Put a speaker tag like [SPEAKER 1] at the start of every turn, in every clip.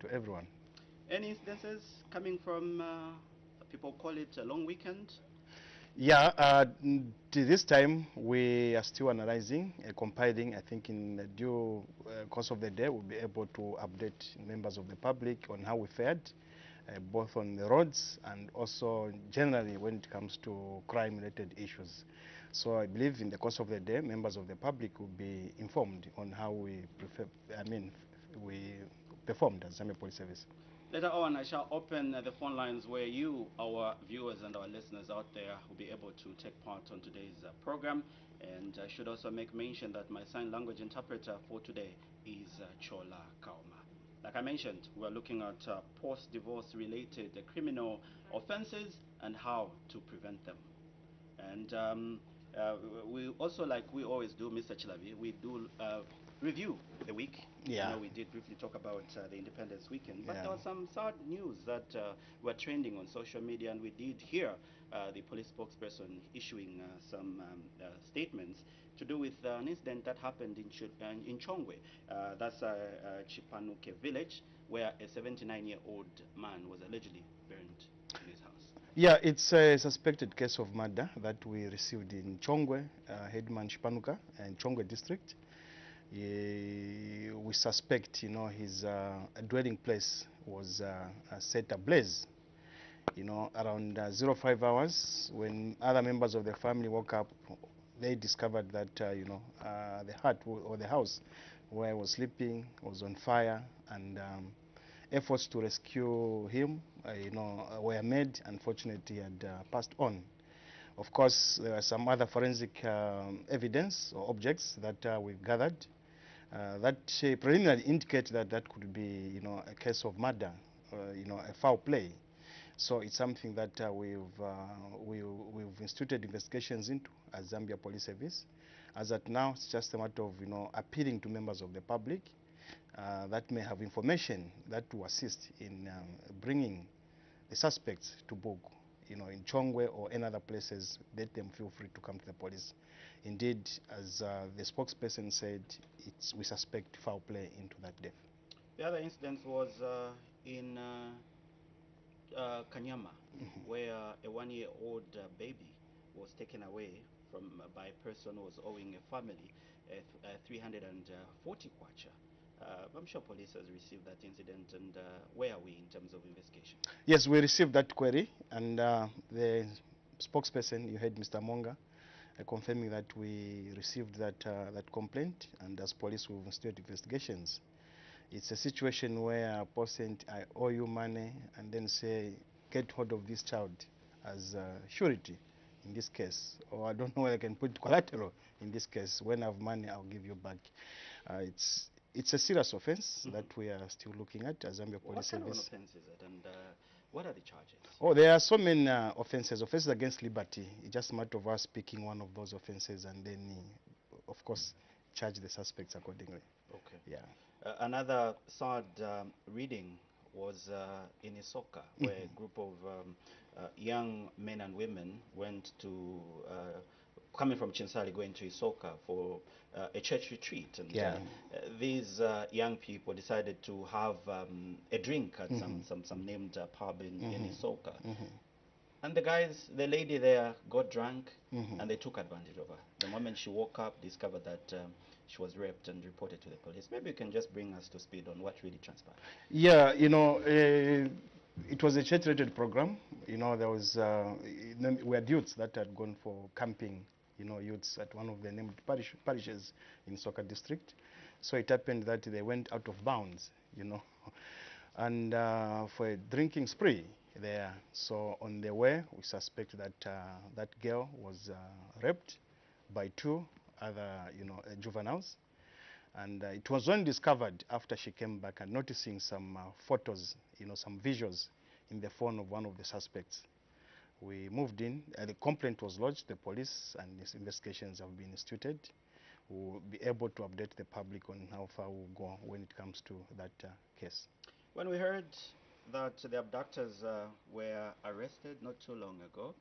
[SPEAKER 1] to everyone.
[SPEAKER 2] Any instances coming from, people call it a long weekend?
[SPEAKER 1] Yeah, to this time we are still analyzing, compiling. I think in the due course of the day we'll be able to update members of the public on how we fared, both on the roads and also generally when it comes to crime-related issues. So I believe in the course of the day, members of the public will be informed on how we we performed as Zambia Police Service.
[SPEAKER 2] Later on, I shall open the phone lines where you, our viewers and our listeners out there, will be able to take part on today's program. And I should also make mention that my sign language interpreter for today is Chola Kauma. Like I mentioned, we're looking at post-divorce related criminal offenses and how to prevent them. And we also, like we always do, Mr. Chilavi, we do review the week.
[SPEAKER 1] Yeah.
[SPEAKER 2] I know we did briefly talk about the Independence Weekend, but
[SPEAKER 1] Yeah.
[SPEAKER 2] there was some sad news that were trending on social media, and we did hear the police spokesperson issuing some statements to do with an incident that happened in Chongwe. That's Chipanuke village, where a 79-year-old man was allegedly burned in his house.
[SPEAKER 1] Yeah, it's a suspected case of murder that we received in Chongwe, Headman Shipanuka, in Chongwe district. We suspect, his dwelling place was set ablaze. Around 05 hours, when other members of the family woke up, they discovered that, the hut or the house where I was sleeping was on fire, and efforts to rescue him, were made. Unfortunately, he had passed on. Of course, there are some other forensic evidence or objects that we've gathered that preliminarily indicate that that could be, a case of murder, a foul play. So it's something that we've instituted investigations into as Zambia Police Service. As at now, it's just a matter of, appealing to members of the public that may have information that will assist in bringing the suspects to book, in Chongwe or any other places. Let them feel free to come to the police. Indeed, as the spokesperson said, we suspect foul play into that death.
[SPEAKER 2] The other incident was in Kanyama, where a one-year-old baby was taken away by a person who was owing a family 340 kwacha. I'm sure police has received that incident, and where are we in terms of investigation?
[SPEAKER 1] Yes, we received that query, and the spokesperson, you heard Mr. Monga, confirming that we received that complaint, and as police we've instituted investigations. It's a situation where a person, I owe you money, and then say, get hold of this child as surety in this case, or I don't know whether I can put collateral in this case. When I have money, I'll give you back. It's a serious offense that we are still looking at as Zambia Police Service.
[SPEAKER 2] What kind of offense is it, and what are the charges?
[SPEAKER 1] Oh, there are so many offenses against liberty. It's just a matter of us picking one of those offenses and then, of course, charge the suspects accordingly.
[SPEAKER 2] Okay.
[SPEAKER 1] Yeah.
[SPEAKER 2] Another sad reading was in Isoka, where a group of young men and women went to, coming from Chinsali, going to Isoka for a church retreat. And
[SPEAKER 1] yeah.
[SPEAKER 2] These young people decided to have a drink at some named pub in Isoka. And the lady there got drunk, and they took advantage of her. The moment she woke up, discovered that she was raped and reported to the police. Maybe you can just bring us to speed on what really transpired.
[SPEAKER 1] Yeah, it was a church-related program. There was, we had youths that had gone for camping, youths at one of the named parishes in Soka district. So it happened that they went out of bounds, and for a drinking spree there. So on the way, we suspect that that girl was raped by two other, juveniles. And it was only discovered after she came back and noticing some photos, some visuals in the phone of one of the suspects. We moved in, the complaint was lodged, the police and these investigations have been instituted. We'll be able to update the public on how far we'll go when it comes to that case.
[SPEAKER 2] When we heard that the abductors were arrested not too long ago,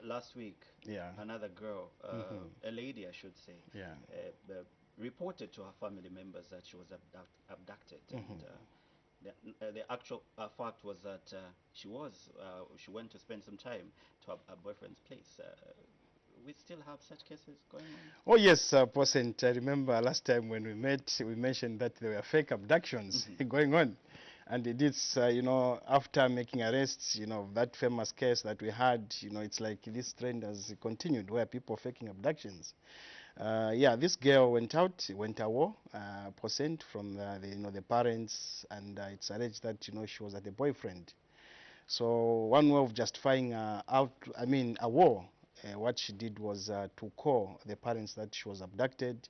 [SPEAKER 2] last week,
[SPEAKER 1] yeah.
[SPEAKER 2] Another girl, a lady I should say,
[SPEAKER 1] yeah.
[SPEAKER 2] Reported to her family members that she was abducted. And The actual fact was that she went to spend some time to her boyfriend's place. We still have such cases going on?
[SPEAKER 1] Oh yes, Percent. I remember last time when we met, we mentioned that there were fake abductions going on. And it is, after making arrests, that famous case that we had, it's like this trend has continued where people faking abductions. Yeah, this girl went out, went away, Percent, from the parents, and it's alleged that, she was at the boyfriend. So one way of justifying a war, what she did was to call the parents that she was abducted,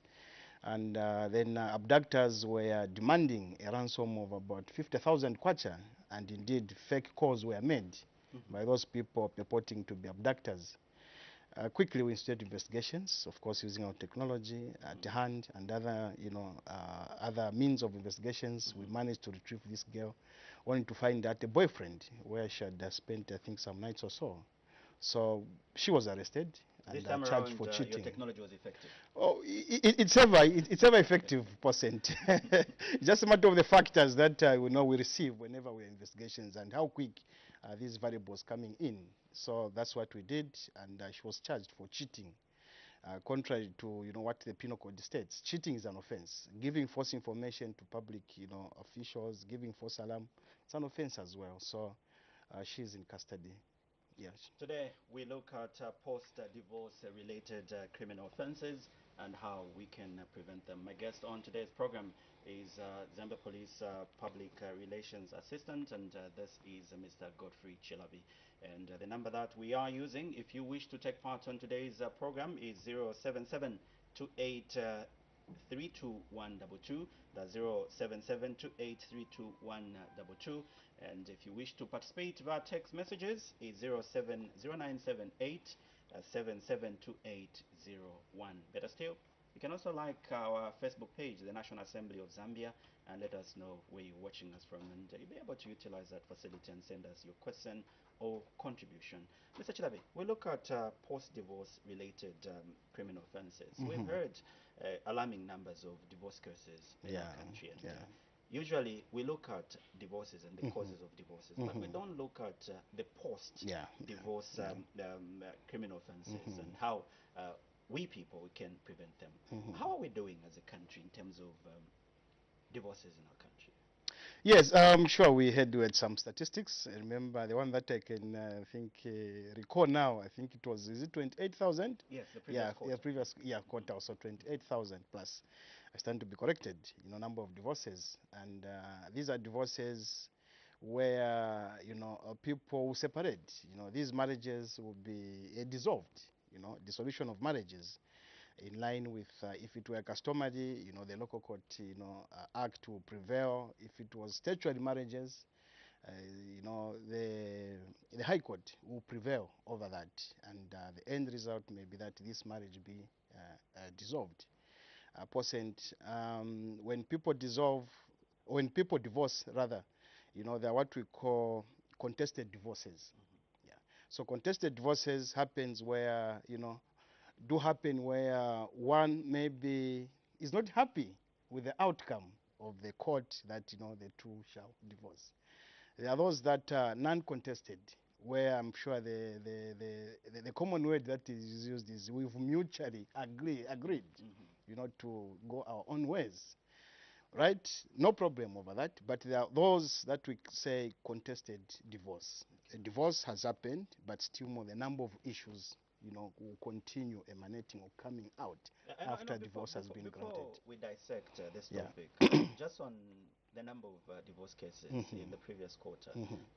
[SPEAKER 1] and then abductors were demanding a ransom of about 50,000 kwacha, and indeed fake calls were made by those people purporting to be abductors. Quickly, we instituted investigations, of course, using our technology at hand and other, other means of investigations. We managed to retrieve this girl, only to find out a boyfriend where she had spent, I think, some nights or so. So she was arrested
[SPEAKER 2] This
[SPEAKER 1] and
[SPEAKER 2] time
[SPEAKER 1] charged
[SPEAKER 2] around,
[SPEAKER 1] for cheating.
[SPEAKER 2] your technology was effective.
[SPEAKER 1] Oh, it's ever effective, Percent. Just a matter of the factors that we receive whenever we are investigations and how quick these variables coming in. So that's what we did, and she was charged for cheating. Contrary to what the penal code states, cheating is an offense. Giving false information to public officials, giving false alarm, it's an offense as well. So she's in custody. Yes.
[SPEAKER 2] Today, we look at post-divorce related criminal offenses and how we can prevent them. My guest on today's program is Zambia Police Public Relations Assistant, and this is Mr. Godfrey Chilabi. And the number that we are using, if you wish to take part on today's program, is 077 28 32122. That's 077 And if you wish to participate via text messages, it's 070978 772801. Better still, you can also like our Facebook page, the National Assembly of Zambia, and let us know where you're watching us from, and you'll be able to utilize that facility and send us your question or contribution. Mr. Chilabi, we look at post-divorce related criminal offenses. We've heard alarming numbers of divorce cases in our country, and usually we look at divorces and the causes of divorces, but we don't look at the post-divorce criminal offenses and how we people can prevent them. How are we doing as a country in terms of divorces in our country?
[SPEAKER 1] Yes, I'm sure we had some statistics. I remember the one that I can recall now. I think it was, is it 28,000?
[SPEAKER 2] Yes, the previous quarter.
[SPEAKER 1] Yeah, previous quarter, so 28,000 plus. I stand to be corrected. Number of divorces, and these are divorces where people will separate. These marriages will be dissolved. Dissolution of marriages, in line with if it were customary, the local court, act will prevail. If it was statutory marriages, the High Court will prevail over that, and the end result may be that this marriage be dissolved. Percent, when people divorce, rather, they're what we call contested divorces. Yeah. So contested divorces happens where do happen where one maybe is not happy with the outcome of the court that the two shall divorce. There are those that are non-contested, where I'm sure the common word that is used is we've mutually agreed, to go our own ways. Right? No problem over that. But there are those that we say contested divorce. A divorce has happened, but still more the number of issues will continue emanating or coming out after divorce has been granted.
[SPEAKER 2] Before we dissect this topic, just on the number of divorce cases in the previous quarter,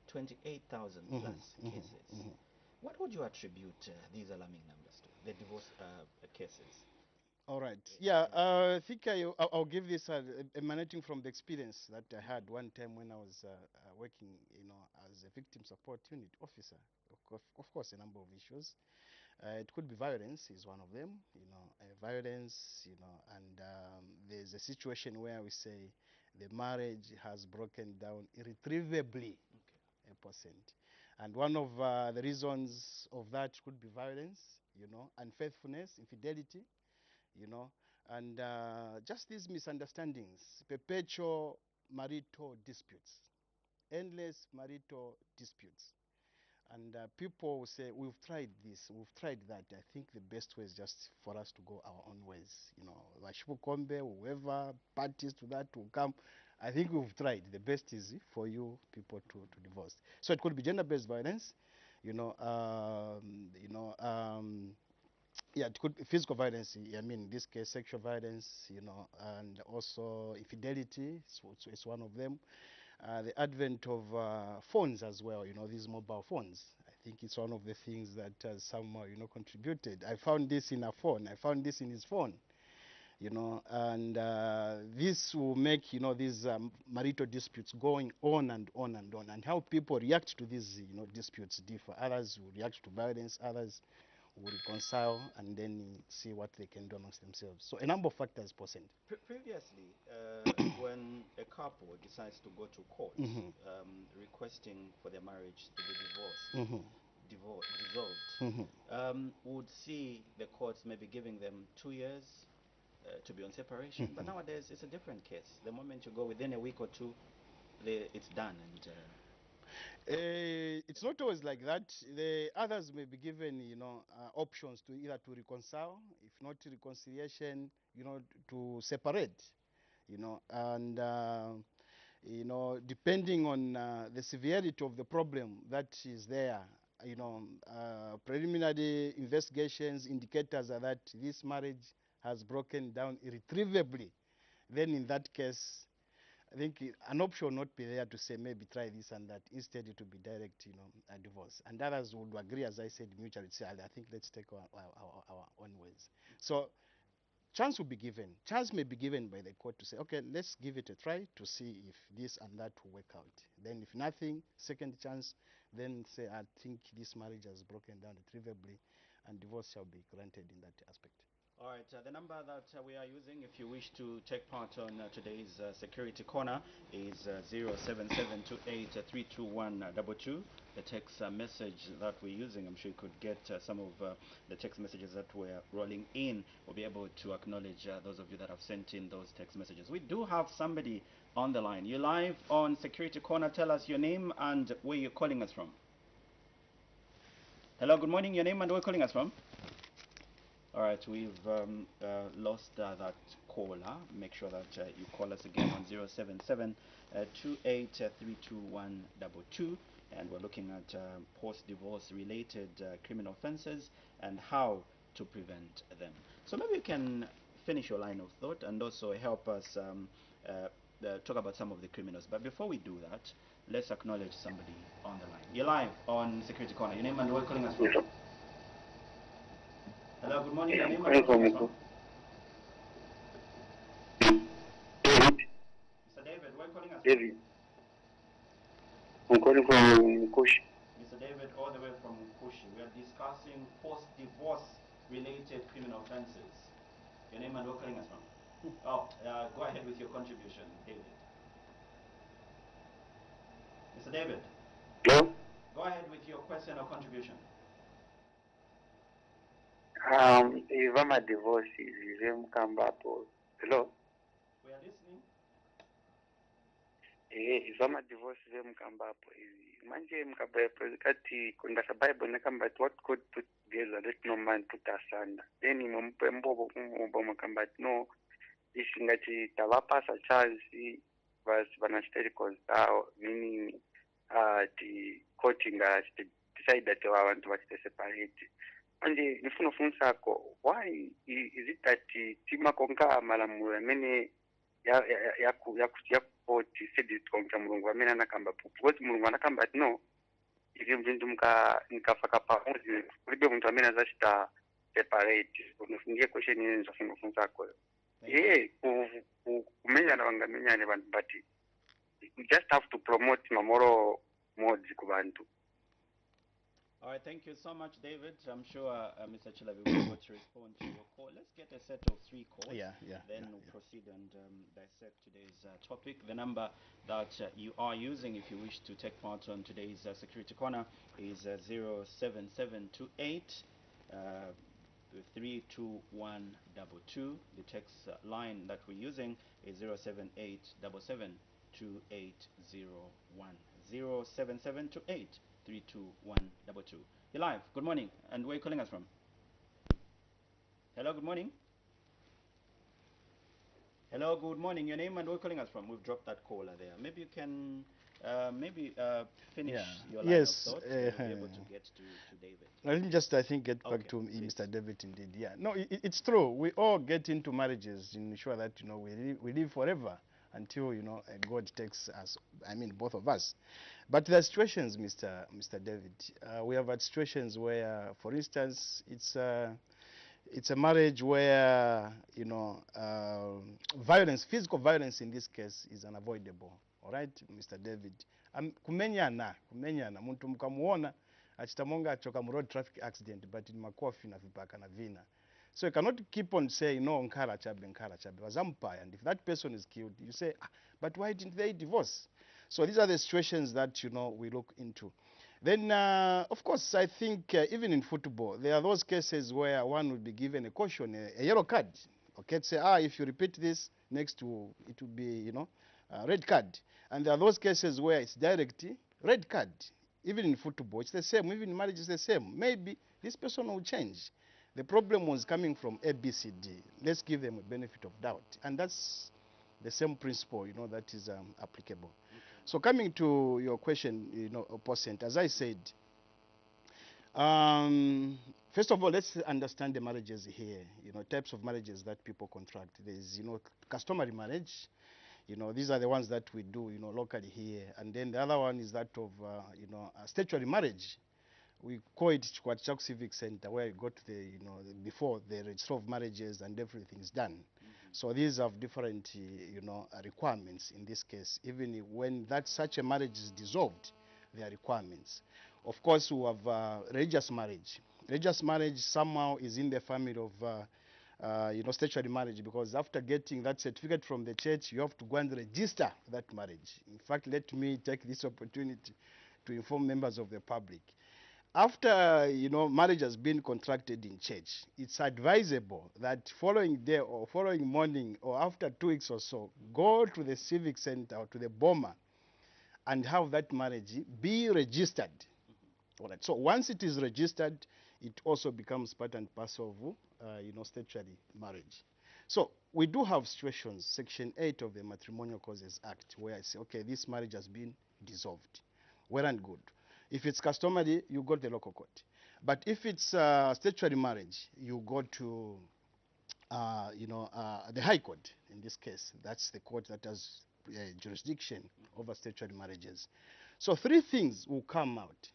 [SPEAKER 2] 28,000 plus cases. What would you attribute these alarming numbers to, the divorce cases?
[SPEAKER 1] All right. Yeah, I think I'll give this emanating from the experience that I had one time when I was working, as a victim support unit officer. Of course, a number of issues. It could be violence is one of them, violence, and there's a situation where we say the marriage has broken down irretrievably, Percent. And one of the reasons of that could be violence, unfaithfulness, infidelity, and just these misunderstandings, perpetual marital disputes, endless marital disputes. And people will say, we've tried this, we've tried that. I think the best way is just for us to go our own ways. You know, Washipukombe, whoever parties to that will come. I think we've tried. The best is for you people to divorce. So it could be gender-based violence, you know, yeah, it could be physical violence. I mean, in this case, sexual violence, you know, and also infidelity. It's one of them. The advent of phones as well. You know, these mobile phones. I think it's one of the things that has somehow, you know, contributed. I found this in a phone. I found this in his phone. You know, and this will make, you know, these marital disputes going on and on and on, and how people react to these, you know, disputes differ. Others will react to violence, others will reconcile and then see what they can do amongst themselves. So a number of factors present.
[SPEAKER 2] Previously, when a couple decides to go to court requesting for their marriage to be dissolved, would see the courts maybe giving them 2 years to be on separation. But nowadays, it's a different case. The moment you go within a week or two, it's done. And
[SPEAKER 1] it's not always like that. The others may be given, you know, options to either to reconcile, if not reconciliation, you know, to separate, you know, and you know, depending on the severity of the problem that is there, you know, preliminary investigations indicators are that this marriage has broken down irretrievably. Then in that case, I think an option will not be there to say maybe try this and that. Instead, it will be direct, you know, a divorce. And others would agree, as I said, mutually. Say, I think let's take our own ways. So chance will be given. Chance may be given by the court to say, okay, let's give it a try to see if this and that will work out. Then if nothing, second chance, then say, I think this marriage has broken down irretrievably, and divorce shall be granted in that aspect.
[SPEAKER 2] All right, the number that we are using if you wish to take part on today's Security Corner is 07728322122. The text message that we're using, I'm sure you could get some of the text messages that we're rolling in. We'll be able to acknowledge those of you that have sent in those text messages. We do have somebody on the line. You're live on Security Corner. Tell us your name and where you're calling us from. Hello, good morning. Your name and where you're calling us from? All right, we've lost that caller. Make sure that you call us again on 077-28322122, and we're looking at post-divorce related criminal offenses and how to prevent them. So maybe you can finish your line of thought and also help us talk about some of the criminals. But before we do that, let's acknowledge somebody on the line. You're live on Security Corner. Your name and where you're calling us from? Hello, good morning. Your name and where you're calling us from? Mr. David, where are you calling us
[SPEAKER 3] David. I'm calling from Kushi.
[SPEAKER 2] Mr. David, all the way from Kushi. We are discussing post-divorce related criminal offenses. Your name and where are you calling us from? Go ahead with your contribution, David. Mr. David.
[SPEAKER 3] Hello?
[SPEAKER 2] Go ahead with your question or contribution.
[SPEAKER 3] If I'm a divorce, if I'm come back, hello?
[SPEAKER 2] We are listening.
[SPEAKER 3] If I'm a divorce, if I'm come back, manje mkabaya kati kundasa Bible nakamba what God put together, let no man put asunder. Then mumpe mbobo makamba no, isingati tawapasa chance was banasteri cause meaning the coaching decide that they want to separate. And nifuna funza ko, why is it that tima konka malamulo mene ya koti said konka mulungu amena nakamba because mulungu anakamba no ili mvindu mkafaka pamoja kulibe mtu amena zashita separate unafungia question yenu nzafuna funza ko kumenya na wangamenya ne bantu but we just have to promote moral modes ku bantu.
[SPEAKER 2] All right, thank you so much, David. I'm sure Mr. Chilabi will be able to respond to your call. Let's get a set of 3 calls. Then we'll proceed and dissect today's topic. The number that you are using if you wish to take part on today's Security Corner is 07728 32122. The text line that we're using is 07877 2801. 07728 32122. You're live. Good morning. And where are you calling us from? Hello, good morning. Hello, good morning. Your name and where are you calling us from? We've dropped that caller there. Maybe you can finish your line
[SPEAKER 1] Yes,
[SPEAKER 2] of thought. We'll be able to get to David.
[SPEAKER 1] Let me just, I think, get back
[SPEAKER 2] Okay,
[SPEAKER 1] to
[SPEAKER 2] please.
[SPEAKER 1] Mr. David indeed. Yeah, no, it's true. We all get into marriages in sure that, we live forever until, God takes us, I mean, both of us. But there are situations, Mr. David. We have had situations where, for instance, it's a marriage where, violence, physical violence in this case is unavoidable. All right, Mr. David. Kumenyana, muntu mukamuona achitamonga achoka mu road traffic accident, but in makofi na vipaka na vina. So you cannot keep on saying, no, nkala chabe, wazampaya. And if that person is killed, you say, but why didn't they divorce? So these are the situations that, we look into. Then, of course, I think even in football, there are those cases where one would be given a caution, a yellow card. Okay, say, if you repeat this, next to it will be, a red card. And there are those cases where it's direct red card. Even in football, it's the same. Even in marriage, it's the same. Maybe this person will change. The problem was coming from A, B, C, D. Let's give them a benefit of doubt. And that's the same principle, that is applicable. Okay. So coming to your question, percent, as I said, first of all, let's understand the marriages here, types of marriages that people contract. There's, customary marriage. These are the ones that we do, locally here. And then the other one is that of, statutory marriage. We call it Chikwatichaku Civic Center, where you go to the, before the register of marriages and everything is done. So these have different, requirements in this case. Even when such a marriage is dissolved, there are requirements. Of course, we have religious marriage. Religious marriage somehow is in the family of, statutory marriage, because after getting that certificate from the church, you have to go and register that marriage. In fact, let me take this opportunity to inform members of the public. After, marriage has been contracted in church, it's advisable that following day or following morning or after 2 weeks or so, go to the civic center or to the boma and have that marriage be registered. All right. So once it is registered, it also becomes part and parcel of, statutory marriage. So we do have situations, Section 8 of the Matrimonial Causes Act, where I say, okay, this marriage has been dissolved. Well and good. If it's customary, you go to the local court. But if it's statutory marriage, you go to, the High Court in this case. That's the court that has jurisdiction over statutory marriages. So 3 things will come out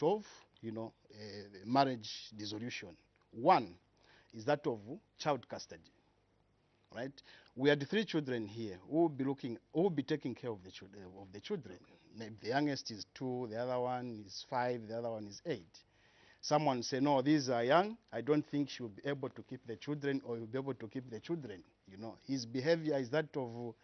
[SPEAKER 1] of, marriage dissolution. One is that of child custody. Right? We had 3 children here who will be taking care of the children. Okay. The youngest is 2, the other one is 5, the other one is 8. Someone say, no, these are young. I don't think she will be able to keep the children, or he will be able to keep the children. His behavior is that of,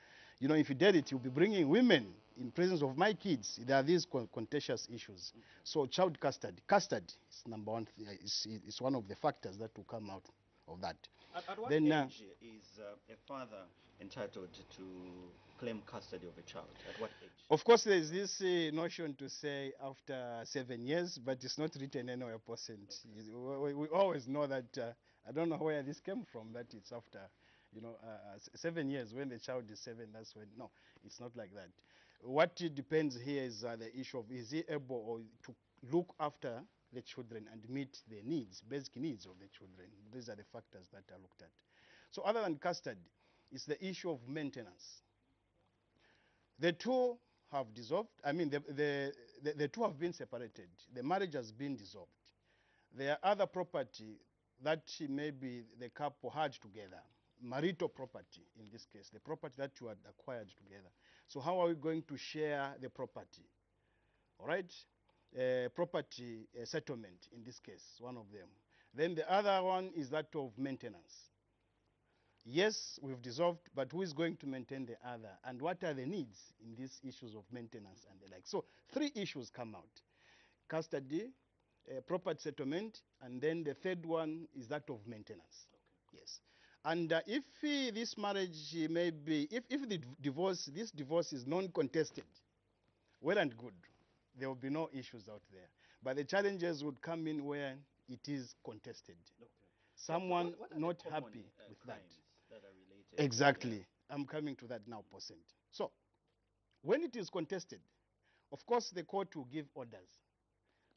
[SPEAKER 1] infidelity. He'll be bringing women in presence of my kids. There are these contentious issues. Okay. So child custody is number one. It's one of the factors that will come out of that.
[SPEAKER 2] At what age is a father entitled to claim custody of a child? At what age?
[SPEAKER 1] Of course, there is this notion to say after 7 years, but it's not written anywhere percent. Okay. We always know that, I don't know where this came from, that it's after, 7 years. When the child is 7, that's when. No, it's not like that. What it depends here is the issue of, is he able to look after the children and meet the needs, basic needs of the children. These are the factors that are looked at. So other than custody, it's the issue of maintenance. The 2 have dissolved. I mean, the 2 have been separated. The marriage has been dissolved. There are other property that maybe the couple had together. Marital property, in this case, the property that you had acquired together. So how are we going to share the property? All right? Property settlement, in this case, one of them. Then the other one is that of maintenance. Yes, we've dissolved, but who is going to maintain the other? And what are the needs in these issues of maintenance and the like? So 3 issues come out. Custody, property settlement, and then the third one is that of maintenance. Okay. Yes. And if this marriage may be, if this divorce is non-contested, well and good, there will be no issues out there. But the challenges would come in where it is contested.
[SPEAKER 2] Okay.
[SPEAKER 1] Someone
[SPEAKER 2] So what are
[SPEAKER 1] not
[SPEAKER 2] the common,
[SPEAKER 1] happy with that.
[SPEAKER 2] crimes that are related?
[SPEAKER 1] Exactly. I'm coming to that now, percent. So, when it is contested, of course, the court will give orders.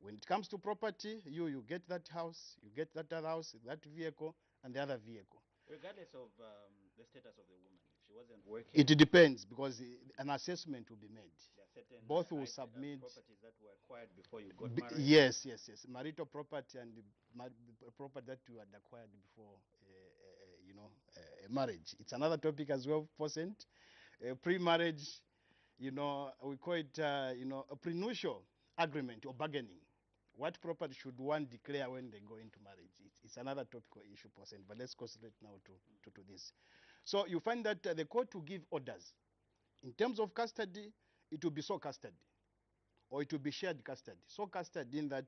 [SPEAKER 1] When it comes to property, you get that house, you get that other house, that vehicle, and the other vehicle.
[SPEAKER 2] Regardless of the status of the woman, if she wasn't working,
[SPEAKER 1] It depends, because an assessment will be made.
[SPEAKER 2] there are certain
[SPEAKER 1] Both will submit.
[SPEAKER 2] properties that were acquired before you got married.
[SPEAKER 1] Yes, yes, yes. Marital property and the property that you had acquired before, marriage. It's another topic as well, percent. Pre-marriage, we call it, a prenuptial agreement or bargaining. What property should one declare when they go into marriage? It's another topical issue, percent. But let's concentrate now to this. So you find that the court will give orders. In terms of custody, it will be sole custody, or it will be shared custody. Sole custody in that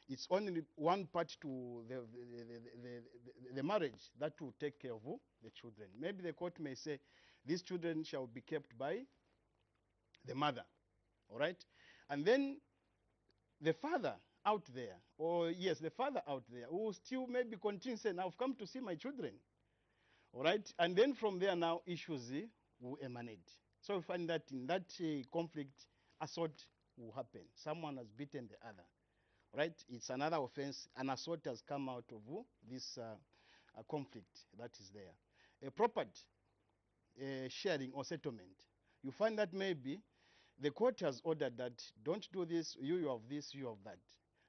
[SPEAKER 1] it's only one part to the marriage that will take care of the children. Maybe the court may say these children shall be kept by the mother, all right? And then the father out there, the father out there who still maybe continue saying, I've come to see my children, all right? And then from there now issues will emanate. So we find that in that conflict, assault will happen. Someone has beaten the other, right? It's another offense. An assault has come out of this conflict that is there. A property sharing or settlement, you find that maybe the court has ordered that don't do this, you have this, you have that.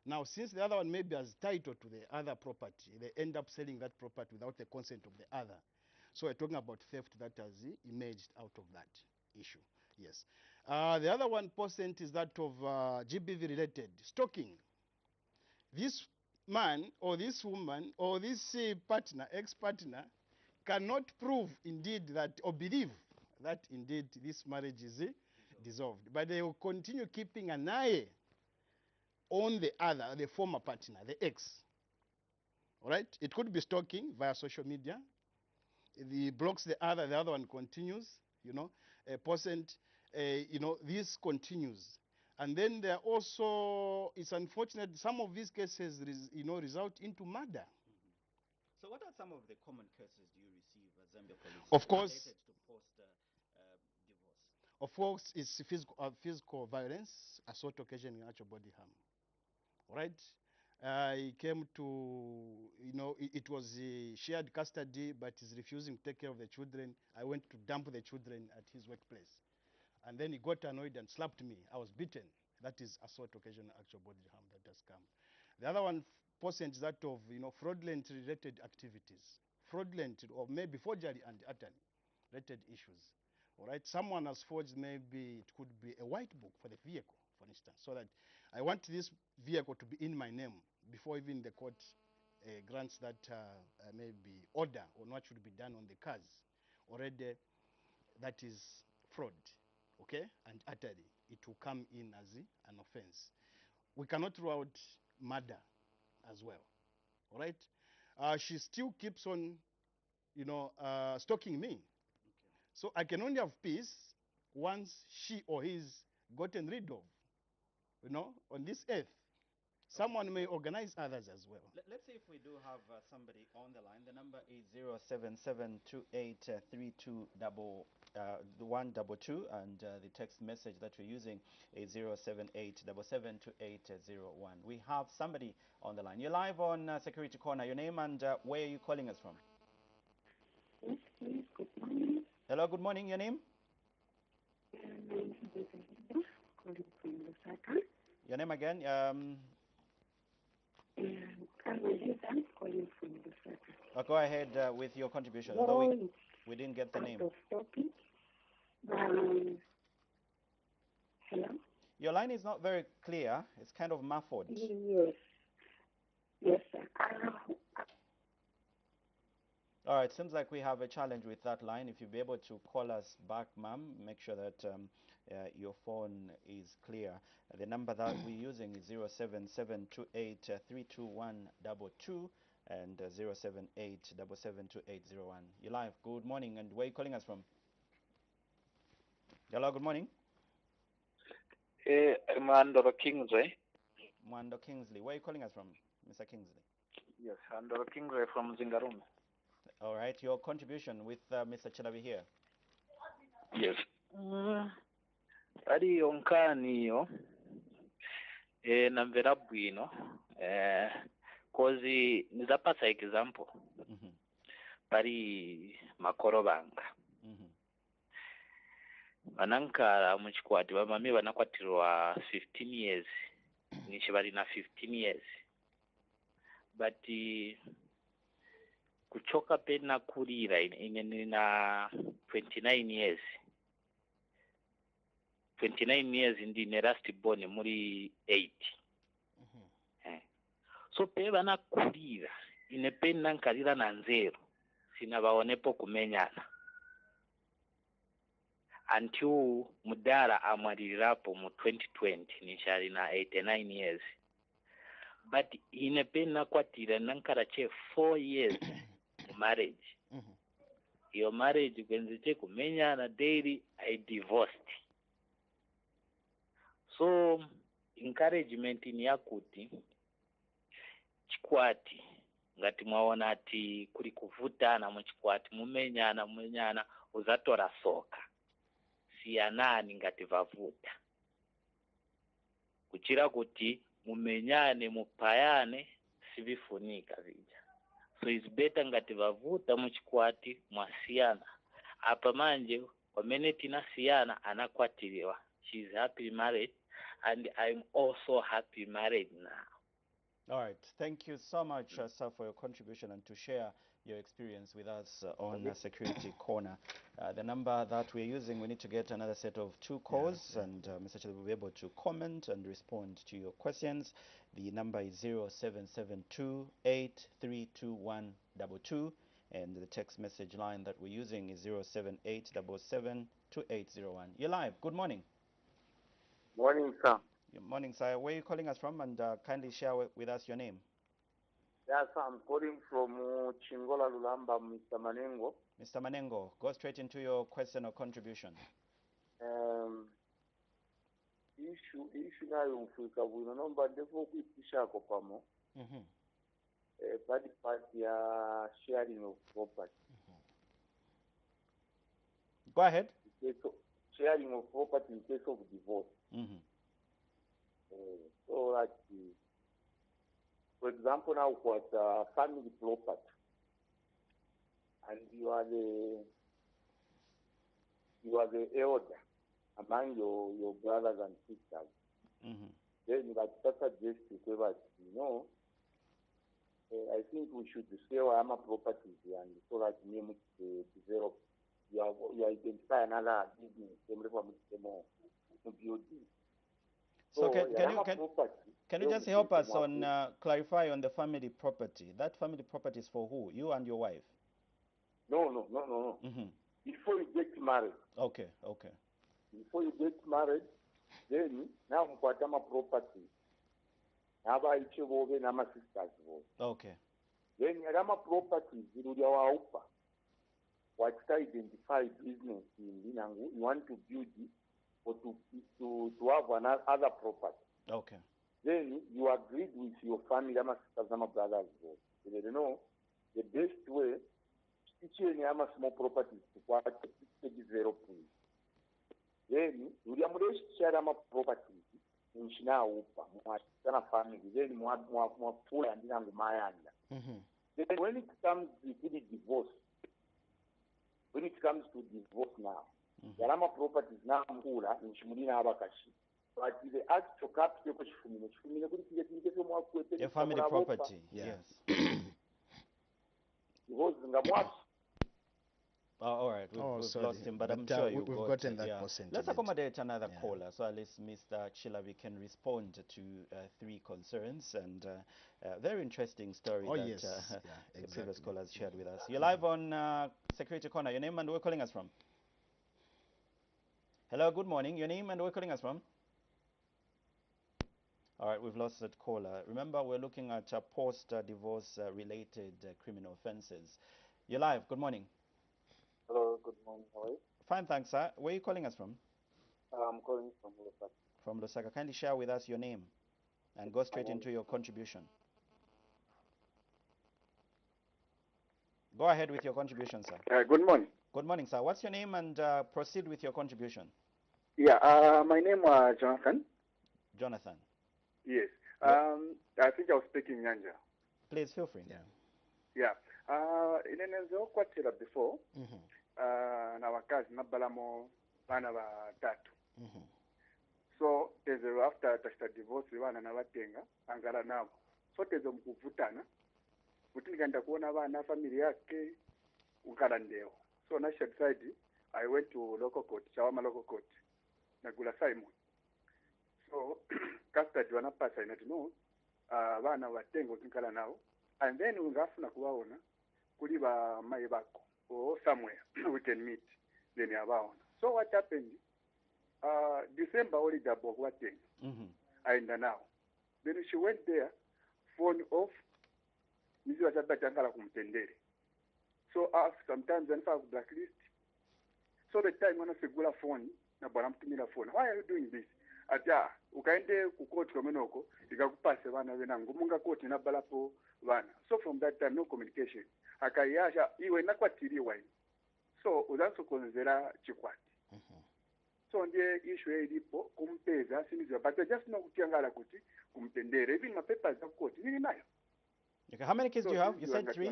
[SPEAKER 1] Now, since the other one maybe has title to the other property, they end up selling that property without the consent of the other. So we're talking about theft that has emerged out of that issue. Yes. The other 1% is that of GBV related stalking. This man or this woman or this partner, ex-partner, cannot prove indeed that or believe that indeed this marriage is dissolved. But they will continue keeping an eye on the other, the former partner, the ex. All right? It could be stalking via social media. If he blocks the other one continues, a percent, this continues. And then there are also, it's unfortunate, some of these cases, result into murder.
[SPEAKER 2] So what are some of the common cases do you receive at Zambia Police
[SPEAKER 1] Of course,
[SPEAKER 2] related to post-divorce?
[SPEAKER 1] Of course, it's physical violence, assault occasioning actual body harm. All right? He came to, it was shared custody, but he's refusing to take care of the children. I went to dump the children at his workplace. And then he got annoyed and slapped me. I was beaten. That is assault occasioning actual body harm that has come. The other 1% is that of, fraudulent related activities. Fraudulent or maybe forgery and attorney related issues. All right, someone has forged, maybe it could be a white book for the vehicle, for instance, so that I want this vehicle to be in my name before even the court grants that maybe order on what should be done on the cars. Already, that is fraud, okay, and utterly. It will come in as an offense. We cannot rule out murder as well, all right? She still keeps on, stalking me. So I can only have peace once she or he is gotten rid of, on this earth. Someone may organize others as well.
[SPEAKER 2] Let's see if we do have somebody on the line. The number is 07728321122, and the text message that we're using is 078772801. We have somebody on the line. You're live on Security Corner. Your name and where are you calling us from?
[SPEAKER 4] Yes, please. Good morning.
[SPEAKER 2] Hello, good morning. Your name?
[SPEAKER 4] Calling from Lusaka.
[SPEAKER 2] Your name again?
[SPEAKER 4] Calling from Lusaka.
[SPEAKER 2] Go ahead with your contribution, although we didn't get the name.
[SPEAKER 4] Topic. Hello?
[SPEAKER 2] Your line is not very clear. It's kind of muffled.
[SPEAKER 4] Yes. Yes, sir.
[SPEAKER 2] All right, seems like we have a challenge with that line. If you'll be able to call us back, ma'am, make sure that your phone is clear. The number that we're using is 07728321122, and 078-772801. You're live. Good morning, and where are you calling us from? Hello, good morning.
[SPEAKER 5] Mandoro Kingsley.
[SPEAKER 2] Mwando Kingsley. Where are you calling us from, Mr. Kingsley?
[SPEAKER 5] Yes, Mandoro Kingsley from Zingarum.
[SPEAKER 2] All right, your contribution with Mr. Chilabi here.
[SPEAKER 5] Yes. Adi onkaniyo namvera bwino kozi nizapasa example pari makoro banga vanankara muchikwati vamami vanakwatirwa 15 years nishi vari na 15 years but kuchoka pena kurira ine nina 29 years 29 years ndine last born muri 8 so pe vana kurira ine pena nkarira na nzero sina vaonepo kumenyana until mudara amwarirapo mu 2020 nishari na 89 years but ine pena kwatira nankara che 4 years marriage your marriage kwenziche kumenyana daily I divorced. So encouragement ni yakuti chikwati ngati mwaona ati kuri kuvutana muchikwati mumenyana uzatora soka siyanani ngati vavuta kuchira kuti mumenyane mupayane sivifunika vija. So it's better ngati vavuta muchikwati mwasiyana apa manje wamene tinasiyana anakwatiriwa. She's happy married and I'm also happy married now.
[SPEAKER 2] All right. Thank you so much, sir, for your contribution and to share your experience with us on Security Corner. The number that we're using, we need to get another set of 2 calls, and Mr. Chile will be able to comment and respond to your questions. The number is 0772832122, and the text message line that we're using is 078772801. You're live. Good morning.
[SPEAKER 3] Morning, sir.
[SPEAKER 2] Good morning, sir. Where are you calling us from? And kindly share with us your name.
[SPEAKER 3] Yes, I'm calling from Chingola Lulamba, Mr. Manengo.
[SPEAKER 2] Mr. Manengo, go straight into your question or contribution.
[SPEAKER 3] Issue nayo mfika bwino nomba ndefo kuitisha ko pamo. Part ya sharing of property.
[SPEAKER 2] Go ahead.
[SPEAKER 3] Sharing of property in case of divorce. So that, for example, now what family property, and you are the elder among your brothers and sisters. Then that suggests to that, I think we should sell our properties and so that name develop. You identify another business,
[SPEAKER 2] So can you just help us on clarify on the family property? That family property is for who? You and your wife?
[SPEAKER 3] No. Before you get married.
[SPEAKER 2] Okay.
[SPEAKER 3] Before you get married, then now mpatama property. Naba ichobove na sisters.
[SPEAKER 2] Okay.
[SPEAKER 3] Then yama properties zirudia waupa. What identify business in you want to build it or to have another property.
[SPEAKER 2] Okay.
[SPEAKER 3] Then you agreed with your family, sisters, brothers. So they know the best way each small properties to develop. Then you share properties in China family. Then more full and then when it comes to the divorce. When it comes to divorce now, Yarama properties now mula in Shimulina Abakashi. But the actual capital
[SPEAKER 2] a family property, yes. All right, we've lost him, but I'm sure we've
[SPEAKER 1] gotten that percentage.
[SPEAKER 2] Let's accommodate another caller, so at least Mr. Chilabi can respond to 3 concerns and very interesting story that the previous callers shared with us. You're live on Security Corner. Your name and where you're calling us from? Hello, good morning. Your name and where you're calling us from? All right, we've lost that caller. Remember, we're looking at post-divorce related criminal offenses. You're live. Good morning.
[SPEAKER 6] Hello, good morning. How are you?
[SPEAKER 2] Fine, thanks, sir. Where are you calling us from?
[SPEAKER 6] I'm calling from Lusaka.
[SPEAKER 2] From Lusaka. Kindly share with us your name and go straight into your contribution. Go ahead with your contribution, sir.
[SPEAKER 6] Good morning.
[SPEAKER 2] Good morning, sir. What's your name and proceed with your contribution?
[SPEAKER 6] Yeah, my name is Jonathan.
[SPEAKER 2] Jonathan.
[SPEAKER 6] Yes. I think I was speaking Nyanja.
[SPEAKER 2] Please feel free.
[SPEAKER 6] Yeah. Inenenzo kwatira before. Na wakazi nabalamo bana batatu. So tezo after tashita divorce bana nabatenga angala nabo. So tezo mkuvutana. Kuti nikaenda kuona bana family yake ukala ndeo. So na side I went to local court, Chawama local court. Nagula Simon. So custody wanapasa inati no bana batenga utinkala nao. And then ungafuna kuwaona kuli ba mai bako or somewhere we can meet then abaona. So what happened? December only double what thing. Aenda now. Then she went there, phone off. Mizi watabachangala kumtendere. So sometimes then for blacklist. So the time when I segula phone na bwana mtumila phone. Why are you doing this? Aja ukaende ku court komenoko ikakupase bana benangu munga court na balapo bana. So from that time no communication. Akayasha iwe nakwatiriwa. So udanso konzera chikwati. So ndiye issue ilipo kumpeza sinizo but just no kutiangala kuti kumtendere even my papers of court nini nayo.
[SPEAKER 2] Okay, how many kids do you have? You said 3?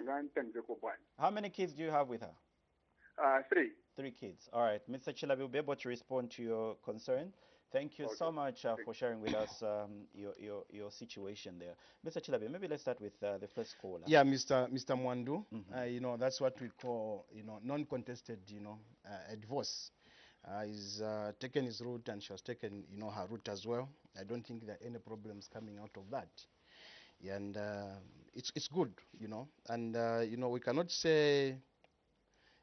[SPEAKER 2] How many kids do you have with her?
[SPEAKER 6] 3.
[SPEAKER 2] 3 kids. All right. Mr. Chilabi will be able to respond to your concern. Thank you so much for sharing with us your situation there. Mr. Chilabi, maybe let's start with the first caller.
[SPEAKER 1] Yeah, Mr. Mwandu, you know, that's what we call, you know, non-contested, you know, a divorce. He's taken his route and she has taken, you know, her route as well. I don't think there are any problems coming out of that. And it's good, you know, and you know, we cannot say,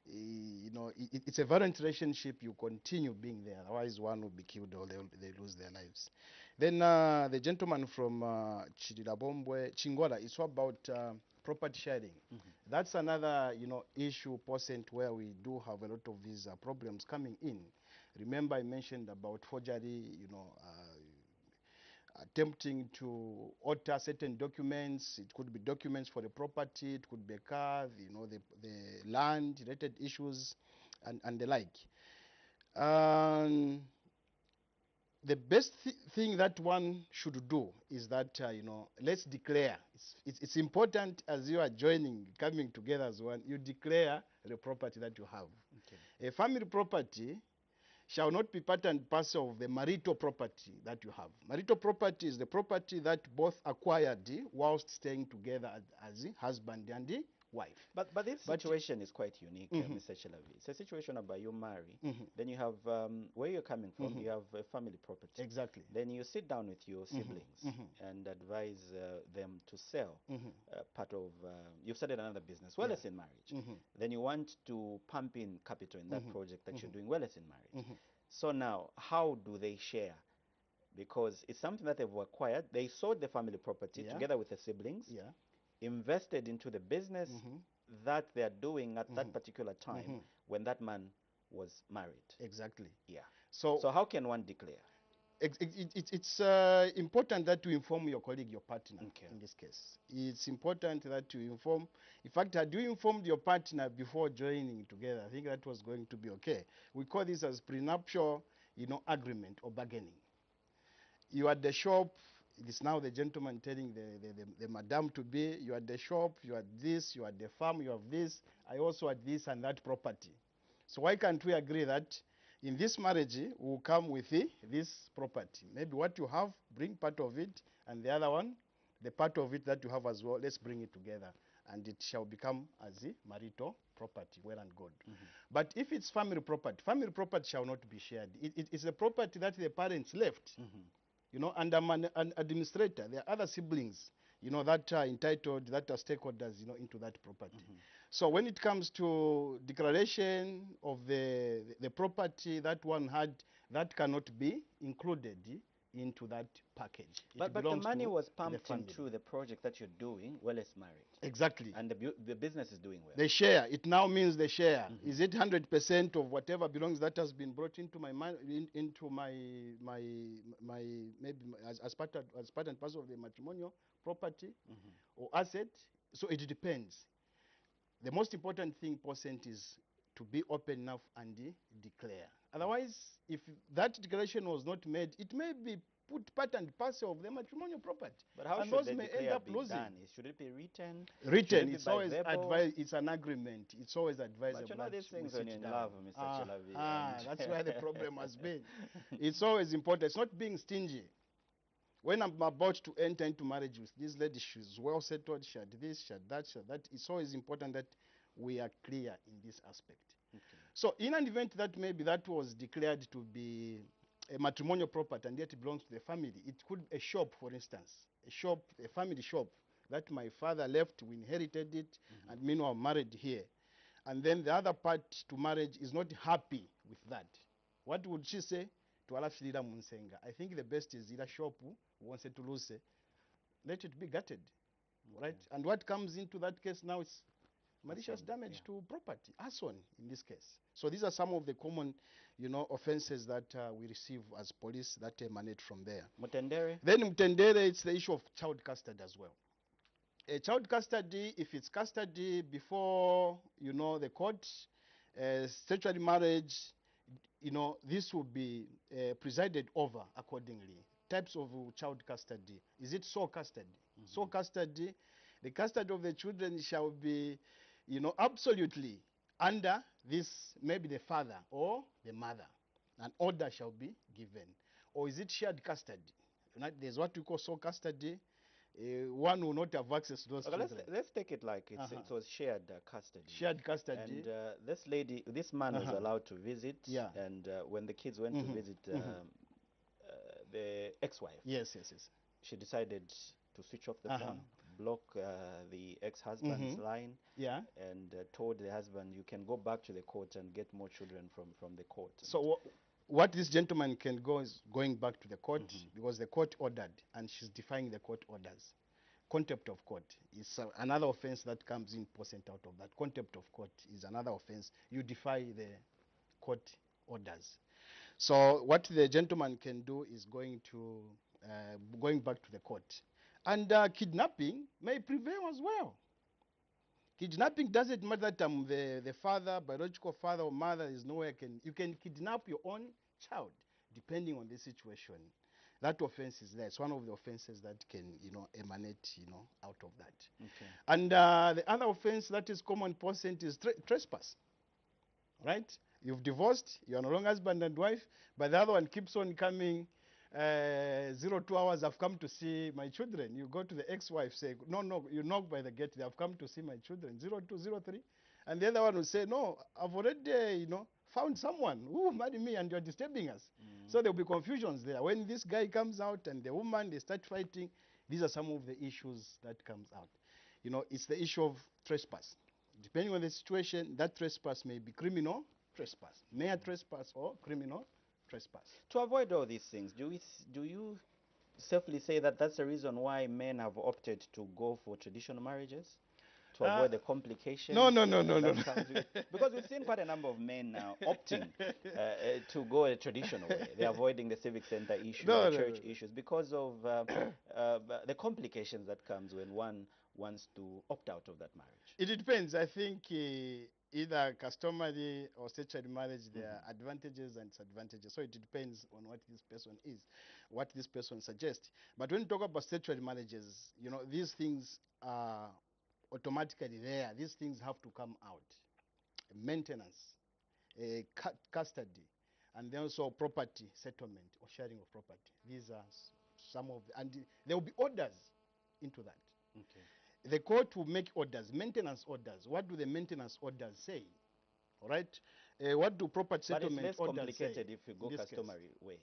[SPEAKER 1] you know, it's a violent relationship. You continue being there, otherwise one will be killed or they lose their lives. Then the gentleman from Chirilabombwe, Chingola, it's about property sharing. That's another, you know, issue percent where we do have a lot of these problems coming in. Remember I mentioned about forgery, you know, attempting to alter certain documents. It could be documents for the property, it could be a car, you know, the land related issues and the like. The best thing that one should do is that, you know, let's declare. It's important as you are joining, coming together as one, you declare the property that you have. Okay. A family property shall not be part and parcel of the marital property that you have. Marital property is the property that both acquired whilst staying together as husband and wife.
[SPEAKER 2] But this situation is quite unique, Mr. Chilavi. It's a situation about you marry, then you have where you're coming from, you have a family property.
[SPEAKER 1] Exactly.
[SPEAKER 2] Then you sit down with your siblings and advise them to sell part of, you've started another business, well as in marriage. Then you want to pump in capital in that project that you're doing well as in marriage. So now, how do they share? Because it's something that they've acquired. They sold the family property together with the siblings. Invested into the business that they are doing at that particular time when that man was married.
[SPEAKER 1] Exactly.
[SPEAKER 2] Yeah.
[SPEAKER 1] So
[SPEAKER 2] how can one declare?
[SPEAKER 1] It's important that you inform your colleague, your partner, in this case. It's important that you inform. In fact, had you informed your partner before joining together, I think that was going to be okay. We call this as prenuptial, you know, agreement or bargaining. You are at the shop. It is now the gentleman telling the madam to be, you are at the shop, you are at this, you are at the farm, you have this, I also had this and that property. So why can't we agree that in this marriage, we'll come with this property? Maybe what you have, bring part of it, and the other one, the part of it that you have as well, let's bring it together. And it shall become as a marital property, well and good. But if it's family property shall not be shared. It's a property that the parents left. You know, and I'm an administrator. There are other siblings, you know, that are entitled, that are stakeholders, you know, into that property. So when it comes to declaration of the property that one had, that cannot be included into that package.
[SPEAKER 2] But the
[SPEAKER 1] belongs
[SPEAKER 2] money
[SPEAKER 1] to
[SPEAKER 2] was
[SPEAKER 1] the
[SPEAKER 2] pumped
[SPEAKER 1] family.
[SPEAKER 2] into the project that you're doing while it's married.
[SPEAKER 1] Exactly.
[SPEAKER 2] And the business is doing well.
[SPEAKER 1] They share. It now means they share. Is it 100% of whatever belongs that has been brought into my into my maybe as part and parcel of the matrimonial property or asset? So it depends. The most important thing, percent, is to be open enough and declare. Otherwise, if that declaration was not made, it may be put part and parcel of the matrimonial property.
[SPEAKER 2] But how
[SPEAKER 1] and
[SPEAKER 2] should
[SPEAKER 1] those
[SPEAKER 2] the
[SPEAKER 1] may end
[SPEAKER 2] declare
[SPEAKER 1] up
[SPEAKER 2] be
[SPEAKER 1] losing.
[SPEAKER 2] done? Should it be written?
[SPEAKER 1] Written,
[SPEAKER 2] Should it
[SPEAKER 1] it's
[SPEAKER 2] be by
[SPEAKER 1] always
[SPEAKER 2] verbal?
[SPEAKER 1] advised. It's an agreement. It's always advisable.
[SPEAKER 2] But you know
[SPEAKER 1] that
[SPEAKER 2] these things
[SPEAKER 1] we
[SPEAKER 2] when
[SPEAKER 1] sit
[SPEAKER 2] you're in
[SPEAKER 1] down.
[SPEAKER 2] love, Mr. Chilavi.
[SPEAKER 1] That's where the problem has been. It's always important. It's not being stingy. When I'm about to enter into marriage with this lady, she's well settled, she had this, she had that, she had that. It's always important that we are clear in this aspect.
[SPEAKER 2] Okay.
[SPEAKER 1] So in an event that maybe that was declared to be a matrimonial property and yet it belongs to the family, it could be a shop, for instance, a family shop that my father left, we inherited it, and meanwhile married here. And then the other part to marriage is not happy with that. What would she say? To Alafilira Munsenga, I think the best is either shop wants to lose, let it be gutted, right? And what comes into that case now is malicious damage to property, arson in this case. So these are some of the common, offenses that we receive as police that emanate from there.
[SPEAKER 2] Mutendere?
[SPEAKER 1] Then Mutendere, it's the issue of child custody as well. Child custody, if it's custody before, the court, statutory marriage, this will be presided over accordingly. Types of child custody. Is it sole custody? Sole custody, the custody of the children shall be, absolutely under this, maybe the father or the mother. An order shall be given. Or is it shared custody? There's what we call sole custody. One will not have access to those children.
[SPEAKER 2] Let's take it like it was shared custody.
[SPEAKER 1] Shared custody.
[SPEAKER 2] And this man was allowed to visit.
[SPEAKER 1] Yeah.
[SPEAKER 2] And when the kids went to visit the ex-wife,
[SPEAKER 1] yes,
[SPEAKER 2] she decided to switch off the phone, block the ex-husband's line, and told the husband, you can go back to the court and get more children from the court.
[SPEAKER 1] So what this gentleman can go is going back to the court because the court ordered, and she's defying the court orders. Contempt of court is another offense that comes in percent out of that. Contempt of court is another offense. You defy the court orders. So what the gentleman can do is going back to the court. And kidnapping may prevail as well. Kidnapping doesn't matter that I'm the father, biological father or mother, is nowhere you can kidnap your own child, depending on the situation. That offense is there. It's one of the offenses that can, emanate, out of that.
[SPEAKER 2] Okay.
[SPEAKER 1] And the other offense that is common percent is trespass, right? You've divorced, you're no longer husband and wife, but the other one keeps on coming. 02 hours, I've come to see my children. You go to the ex-wife, say, no, you knock by the gate, they have come to see my children, 0203. And the other one will say, no, I've already, found someone who will marry me and you're disturbing us. So there'll be confusions there. When this guy comes out and the woman, they start fighting, these are some of the issues that comes out. It's the issue of trespass. Depending on the situation, that trespass may be criminal trespass, mere trespass or criminal trespass.
[SPEAKER 2] To avoid all these things, do you safely say that that's the reason why men have opted to go for traditional marriages? To avoid the complications?
[SPEAKER 1] No.
[SPEAKER 2] Because we've seen quite a number of men now opting to go a traditional way. They're avoiding the civic center issue, church issues, because of the complications that comes when one wants to opt out of that marriage.
[SPEAKER 1] It depends. I think either customary or statutory marriage, there are advantages and disadvantages. So it depends on what this person is, what this person suggests. But when you talk about statutory marriages, these things are automatically there. These things have to come out. Maintenance, custody, and then also property settlement or sharing of property. These are some of and there will be orders into that.
[SPEAKER 2] Okay.
[SPEAKER 1] The court will make orders, maintenance orders. What do the maintenance orders say? All right. What do property settlement orders say?
[SPEAKER 2] But it's less complicated if you go customary way.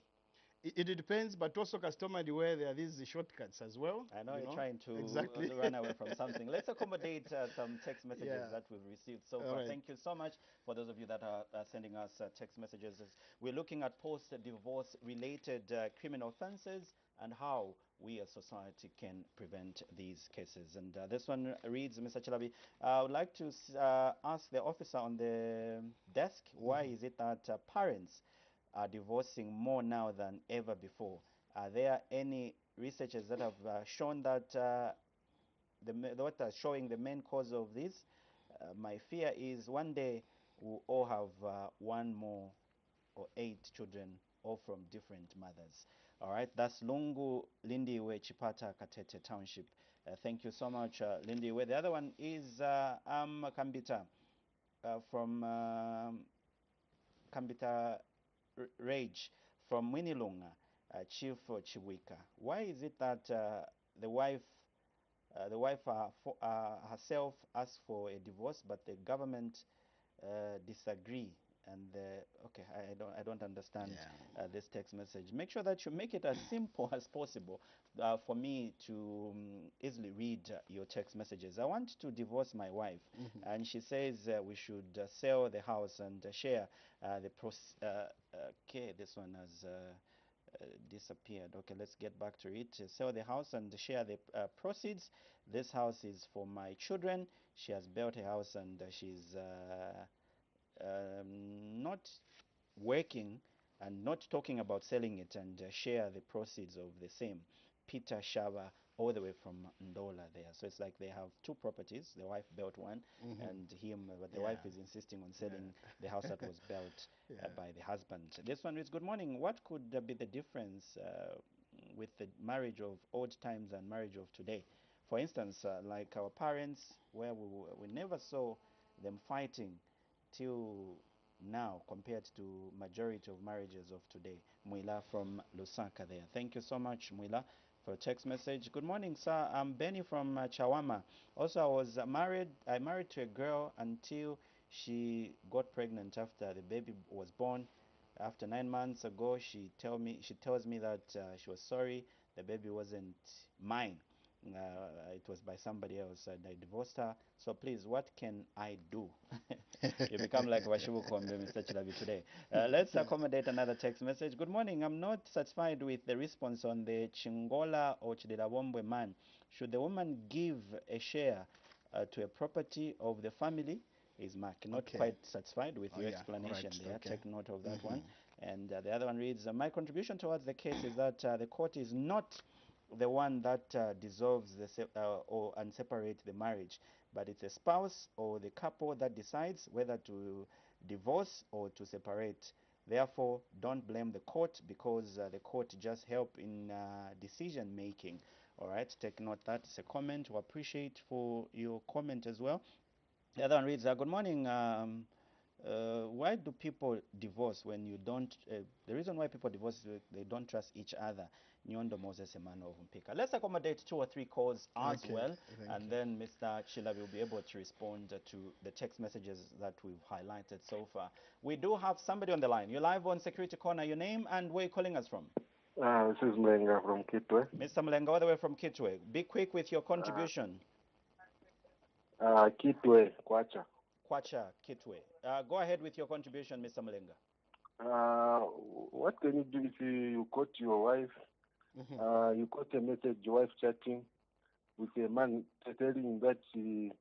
[SPEAKER 1] It depends, but also customary where there are these shortcuts as well.
[SPEAKER 2] I know you're trying to
[SPEAKER 1] exactly
[SPEAKER 2] run away from something. Let's accommodate some text messages that we've received so far.
[SPEAKER 1] Right.
[SPEAKER 2] Thank you so much for those of you that are sending us text messages. We're looking at post-divorce related criminal offenses and how we as society can prevent these cases. And this one reads, Mr. Chilabi, I would like to ask the officer on the desk, why is it that parents are divorcing more now than ever before? Are there any researchers that have shown that what are showing the main cause of this? My fear is one day we'll all have one more or 8 children, all from different mothers. All right, that's Lungu Lindiwe Chipata Katete Township. Thank you so much, Lindiwe. The other one is Kambita from Kambita Rage from Winilunga, Chief Chiwika. Why is it that the wife herself asked for a divorce, but the government disagree? And okay, I don't understand this text message. Make sure that you make it as simple as possible for me to easily read your text messages. I want to divorce my wife, and she says we should sell the house and share the okay, this one has disappeared. Okay, let's get back to it. Sell the house and share the proceeds. This house is for my children. She has built a house and she's not working and not talking about selling it and share the proceeds of the same. Peter Shava, all the way from Ndola there. So it's like they have 2 properties. The wife built one and him, but the wife is insisting on selling the house that was built by the husband. This one is, good morning. What could be the difference with the marriage of old times and marriage of today? For instance, like our parents, where we never saw them fighting till now compared to majority of marriages of today. Mwila from Lusaka there. Thank you so much, Mwila, for a text message. Good morning, sir. I'm Benny from Chawama. Also, I married to a girl until she got pregnant after the baby was born. After 9 months ago, she tells me that she was sorry the baby wasn't mine. It was by somebody else and I divorced her. So please, what can I do? You become like Washibu Kombe, Mr. Chilabi today. Let's accommodate another text message. Good morning. I'm not satisfied with the response on the Chingola or Chidilabombe man. Should the woman give a share to a property of the family? Is Mark not quite satisfied with your explanation there? Take note of that one. And the other one reads, my contribution towards the case is that the court is not the one that dissolves and separates the marriage, but it's a spouse or the couple that decides whether to divorce or to separate. Therefore, don't blame the court, because the court just help in decision making. All right, take note. That's a comment. We appreciate for your comment as well. The other one reads, good morning. Why do people divorce when you don't? The reason why people divorce is they don't trust each other. Nyondo Moses Emmanuel Mpika. Let's accommodate 2 or 3 calls as well, and then Mr. Chila will be able to respond to the text messages that we've highlighted so far. We do have somebody on the line. You're live on Security Corner. Your name and where you're calling us from?
[SPEAKER 7] This is Mlenga from Kitwe.
[SPEAKER 2] Mr. Mlenga, all the way from Kitwe. Be quick with your contribution.
[SPEAKER 7] Kitwe, Kwacha.
[SPEAKER 2] Kwacha, Kitwe. Go ahead with your contribution, Mr. Mlenga.
[SPEAKER 7] What can you do if you caught your wife? You caught a message, your wife chatting with a man telling that she's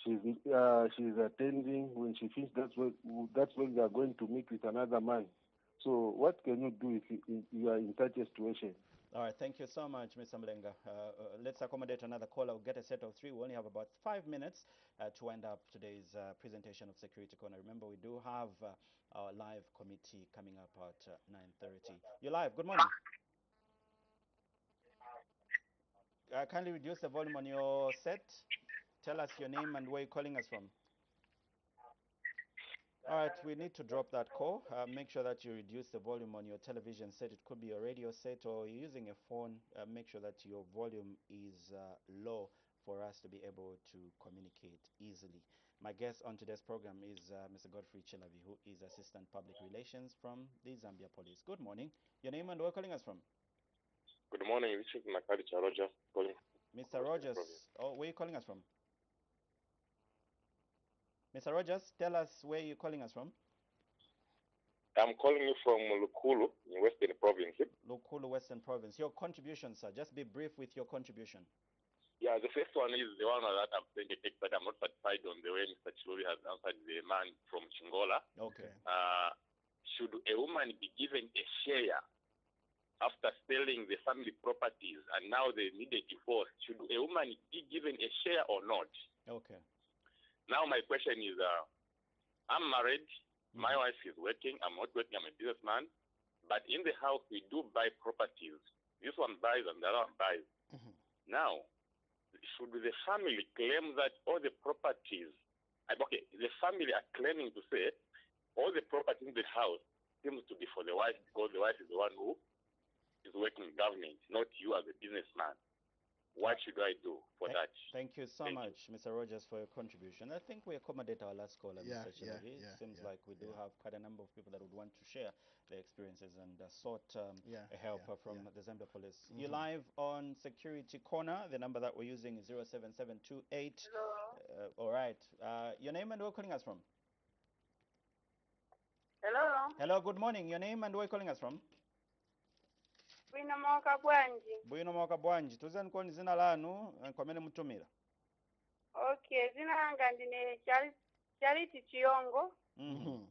[SPEAKER 7] attending. When she thinks that's when they are going to meet with another man. So what can you do if you are in such a situation?
[SPEAKER 2] All right, thank you so much, Mr. Mlenga. Let's accommodate another caller. We'll get a set of 3. We only have about 5 minutes to wind up today's presentation of Security Corner. Remember, we do have our live committee coming up at 9:30. You're live. Good morning. Kindly reduce the volume on your set. Tell us your name and where you're calling us from. All right, we need to drop that call. Make sure that you reduce the volume on your television set. It could be your radio set or you're using a phone. Make sure that your volume is low for us to be able to communicate easily. My guest on today's program is Mr. Godfrey Chilavi, who is Assistant Public Relations from the Zambia Police. Good morning. Your name and where calling us from?
[SPEAKER 8] Good morning. This is Makaricha Rogers calling.
[SPEAKER 2] Mr. Rogers, where are you calling us from? Mr. Rogers, tell us where you're calling us from.
[SPEAKER 8] I'm calling you from Lukulu in Western Province.
[SPEAKER 2] Lukulu, Western Province. Your contribution, sir. Just be brief with your contribution.
[SPEAKER 8] Yeah, the first one is the one that I'm saying, but I'm not satisfied on the way Mr. Chilobi has answered the man from Chingola.
[SPEAKER 2] Okay.
[SPEAKER 8] Should a woman be given a share after selling the family properties and now they need a divorce? Should a woman be given a share or not?
[SPEAKER 2] Okay.
[SPEAKER 8] Now my question is, I'm married. My wife is working. I'm not working. I'm a businessman. But in the house, we do buy properties. This one buys and the other one buys. Now, should the family claim that all the properties, okay, the family are claiming to say all the property in the house seems to be for the wife because the wife is the one who is working in government, not you as a businessman. What should I do for that?
[SPEAKER 2] Thank you so much, Mr. Rogers, for your contribution. I think we accommodate our last caller, Mr. Chilavi. It seems like we do have quite a number of people that would want to share their experiences and sought a help from the Zambia Police. You're live on Security Corner. The number that we're using is 07728.
[SPEAKER 9] Hello.
[SPEAKER 2] All right. Your name and where calling us from?
[SPEAKER 9] Hello.
[SPEAKER 2] Hello, good morning. Your name and where calling us from?
[SPEAKER 9] Bwino mwaka bwanji.
[SPEAKER 2] Bwino mwaka bwanji. Tuzani koni zina lanu kwamene mutumira.
[SPEAKER 9] Okay, zina langa ndine Charity Chiongo. No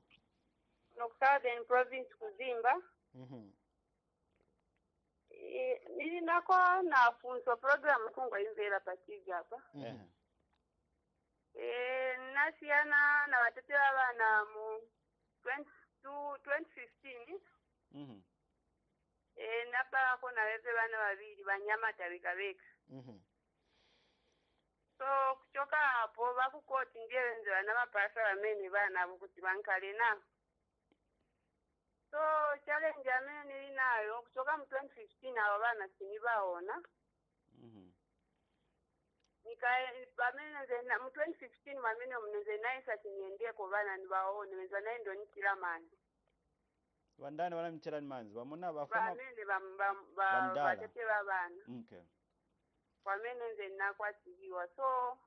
[SPEAKER 9] Southern Province kuzimba. Nili nako na funzo program kungwa imvela patigi hapa. Nasiana na watoto wana mu 2015. Napa kona weze bana babiri banyamata bikabeka. So kuchoka hapo bakukoti ndiye nze bana mapasa bamene bana abo kuti bankale na. So challenge amene nili nayo kuchoka mu 2015 abo bana sinibaona. Bamene nze mu 2015 bamene mneze naisa tinyendie ko bana nibaone nze naye ndo nikila mani.
[SPEAKER 2] Vandani wana mchirani manzi bamuna bafama
[SPEAKER 9] bamene batete babana.
[SPEAKER 2] Okay.
[SPEAKER 9] Kwamene nze nakwatiliwa so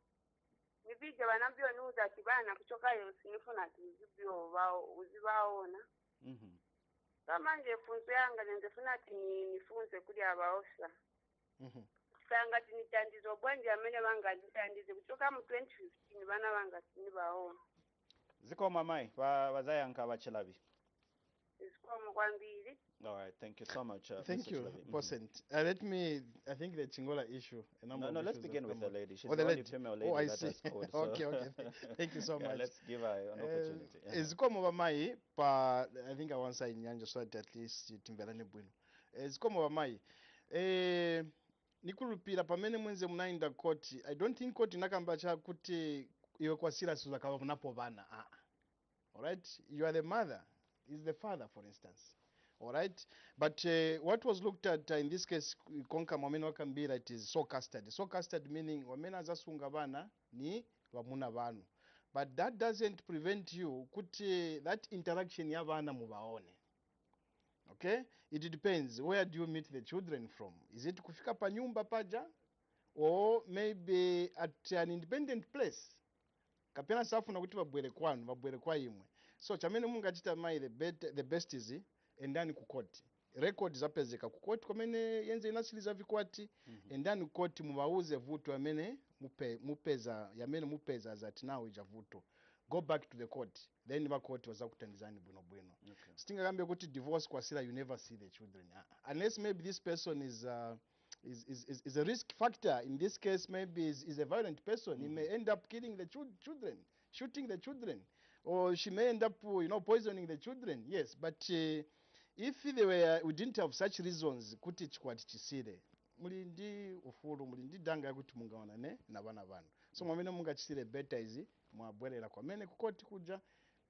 [SPEAKER 9] nibije banabyo nuza kibana kuchoka yo sinifuna tuzibyo uzibaona. Kama nje funzo yanga nze funa nifunze kuli abaosha. Sanga tinitandizo bwanje amene banga nditandize kuchoka mu 2015 bana banga sinibaona.
[SPEAKER 2] Ziko mamai bazayanka abachilavi. All right, thank you so much.
[SPEAKER 1] Thank
[SPEAKER 2] Mr.
[SPEAKER 1] you, Percent. I think the Chingola issue.
[SPEAKER 2] No, let's begin with the lady. She's
[SPEAKER 1] the
[SPEAKER 2] only
[SPEAKER 1] lady.
[SPEAKER 2] female lady that has called. So.
[SPEAKER 1] Okay. Thank you so much.
[SPEAKER 2] Let's give her an opportunity.
[SPEAKER 1] Zikomo bamai pa I think I want to say nyanja so at least timberane bwino. Zikomo bamai. Nikulupira pamene mwenze munainda koti. I don't think koti nakambacha kuti iwe kwa serious uzakawa kunapo bana. All right? You are the mother. Is the father, for instance. All right? But what was looked at in this case, konka mwamene wakambira, it is so custody. So custody meaning wamena zasunga bana ni wamuna banu. But that doesn't prevent you kuti that interaction ya bana mubaone. Okay? It depends. Where do you meet the children from? Is it kufika pa nyumba paja? Or maybe at an independent place? Kapena safu na kuti babwere kwanu, babwere kwa imwe. So chamene mungachita mai the best is endani kukoti. Record zapezeka kukoti kwamene yenze inasiliza vikwati endani kukoti mubauze vuto amene mupeza yamene mupeza that now ija vuto. Go back to the court. Then ba court wazakutandizani bwino. Okay. Stinga kambe kuti divorce kwa sila you never see the children. Unless maybe this person is a risk factor. In this case, maybe is a violent person. He may end up killing the children, shooting the children, or she may end up, poisoning the children. Yes, but if we didn't have such reasons, kuti chikwati chisire. Mulindi ufuru, mulindi danga kuti mungaona ne na bana bana. So mwamene munga chisire better izi mwabwerera kwa mene kukoti kuja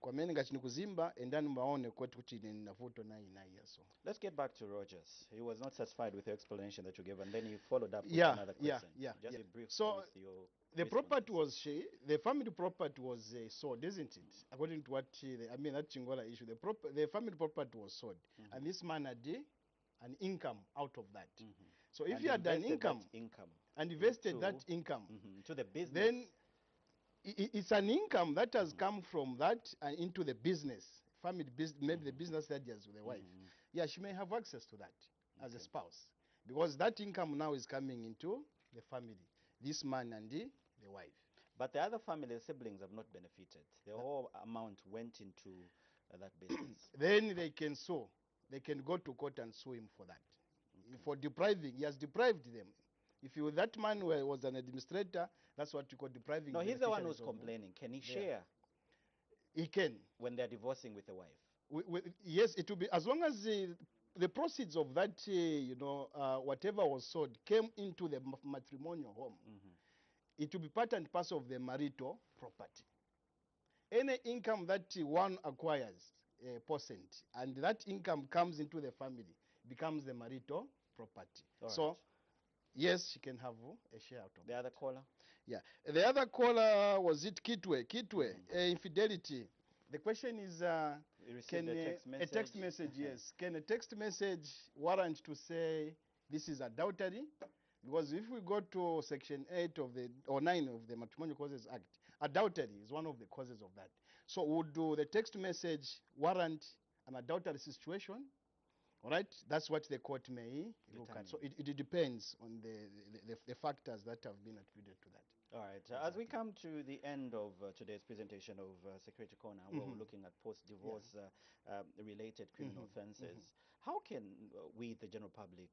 [SPEAKER 1] kwamene ngati nikuzimba endani mbaone kwetu kuti ine navuto nayi yaso.
[SPEAKER 2] Let's get back to Rogers. He was not satisfied with the explanation that you gave, and then he followed up with
[SPEAKER 1] Yeah,
[SPEAKER 2] another
[SPEAKER 1] yeah,
[SPEAKER 2] question.
[SPEAKER 1] yeah,
[SPEAKER 2] Just
[SPEAKER 1] yeah.
[SPEAKER 2] a brief
[SPEAKER 1] So,
[SPEAKER 2] with your
[SPEAKER 1] the
[SPEAKER 2] responses.
[SPEAKER 1] property was the family property was sold, isn't it? According to what that Chingola issue, the family property was sold, and this man had an income out of that. So if
[SPEAKER 2] And
[SPEAKER 1] he had an
[SPEAKER 2] invested
[SPEAKER 1] income and invested
[SPEAKER 2] into,
[SPEAKER 1] that income
[SPEAKER 2] to the business,
[SPEAKER 1] then it's an income that has come from that and into the business, family business, maybe the business that he has with the wife. Yeah, she may have access to that as a spouse, because that income now is coming into the family, this man and the wife.
[SPEAKER 2] But the other family, the siblings, have not benefited. The whole amount went into that business.
[SPEAKER 1] Then they can sue. They can go to court and sue him for that. For depriving, he has deprived them. If that man was an administrator, that's what you call depriving.
[SPEAKER 2] No, he's the one who's complaining. Can he share?
[SPEAKER 1] He can.
[SPEAKER 2] When they're divorcing with the wife?
[SPEAKER 1] Yes, it will be, as long as the proceeds of that, whatever was sold came into the matrimonial home, it will be part and parcel of the marital property. Any income that one acquires, a percent, and that income comes into the family, becomes the marital property. So, yes, she can have a share out of
[SPEAKER 2] the other caller?
[SPEAKER 1] Yeah. The other caller, was it Kitwe, infidelity. The question is, can a text message, yes. Can a text message warrant to say this is adultery? Because if we go to section 8 of or 9 of the Matrimonial Causes Act, adultery is one of the causes of that. So would the text message warrant an adultery situation? All right, that's what the court may look at. So it depends on the factors that have been attributed to that.
[SPEAKER 2] All right. As we come to the end of today's presentation of Security Corner, where we're looking at post-divorce related criminal offenses, how can we, the general public,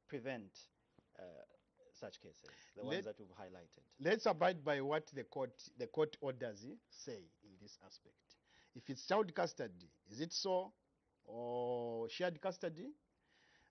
[SPEAKER 2] prevent such cases, the ones that we've highlighted?
[SPEAKER 1] Let's abide by what the court orders say in this aspect. If it's child custody, is it so? Or shared custody?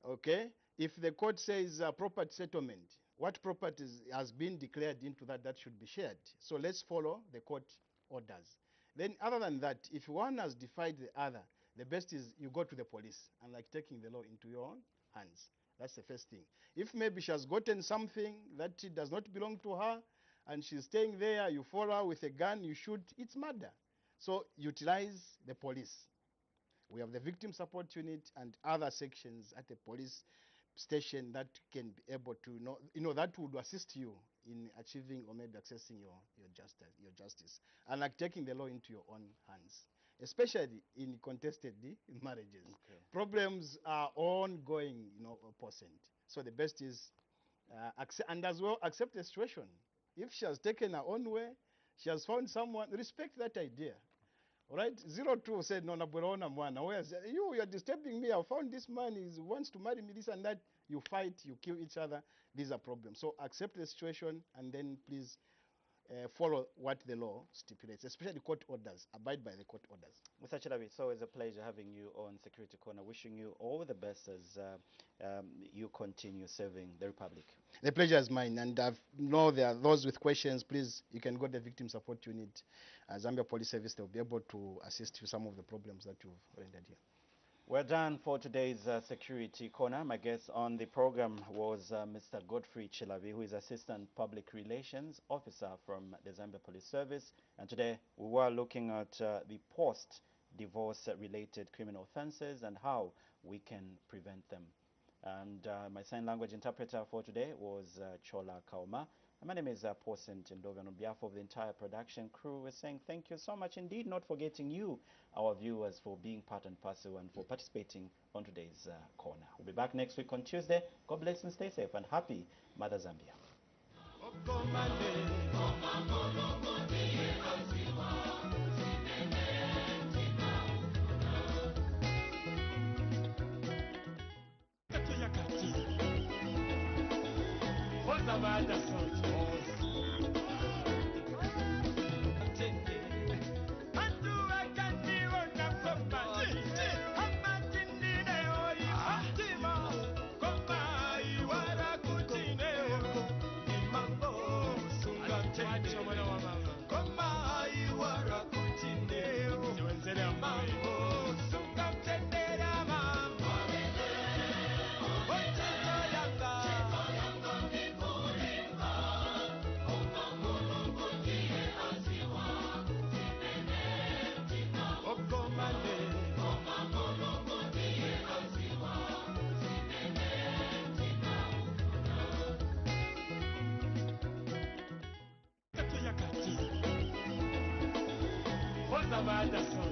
[SPEAKER 1] Okay. If the court says property settlement, what property has been declared into that should be shared? So let's follow the court orders. Then other than that, if one has defied the other, the best is you go to the police and like taking the law into your own hands. That's the first thing. If maybe she has gotten something that does not belong to her and she's staying there, you follow her with a gun, you shoot, it's murder. So utilize the police. We have the victim support unit and other sections at the police station that can be able to that would assist you in achieving or maybe accessing your justice and like taking the law into your own hands, especially in contested marriages. Okay. Problems are ongoing, percent. So the best is and as well accept the situation. If she has taken her own way, she has found someone, respect that idea. All right, 02 said, no, you are disturbing me. I found this man, he wants to marry me, this and that. You fight, you kill each other. These are problems. So accept the situation and then please follow what the law stipulates, especially court orders. Abide by the court orders.
[SPEAKER 2] Mr. Chilabi, it's always a pleasure having you on Security Corner. Wishing you all the best as you continue serving the Republic.
[SPEAKER 1] The pleasure is mine. And I know there are those with questions. Please, you can go to the Victim Support Unit, Zambia Police Service. They'll be able to assist you with some of the problems that you've rendered here.
[SPEAKER 2] We're done for today's Security Corner. My guest on the program was Mr. Godfrey Chilabi, who is Assistant Public Relations Officer from the Zambia Police Service. And today we were looking at the post-divorce related criminal offenses and how we can prevent them. And my sign language interpreter for today was Chola Kauma. And my name is Posen Tindove. On behalf of the entire production crew, we're saying thank you so much indeed, not forgetting you, our viewers, for being part and parcel and for participating on today's corner. We'll be back next week on Tuesday. God bless and stay safe, and happy Mother Zambia.
[SPEAKER 10] Koma iwara kutine bataso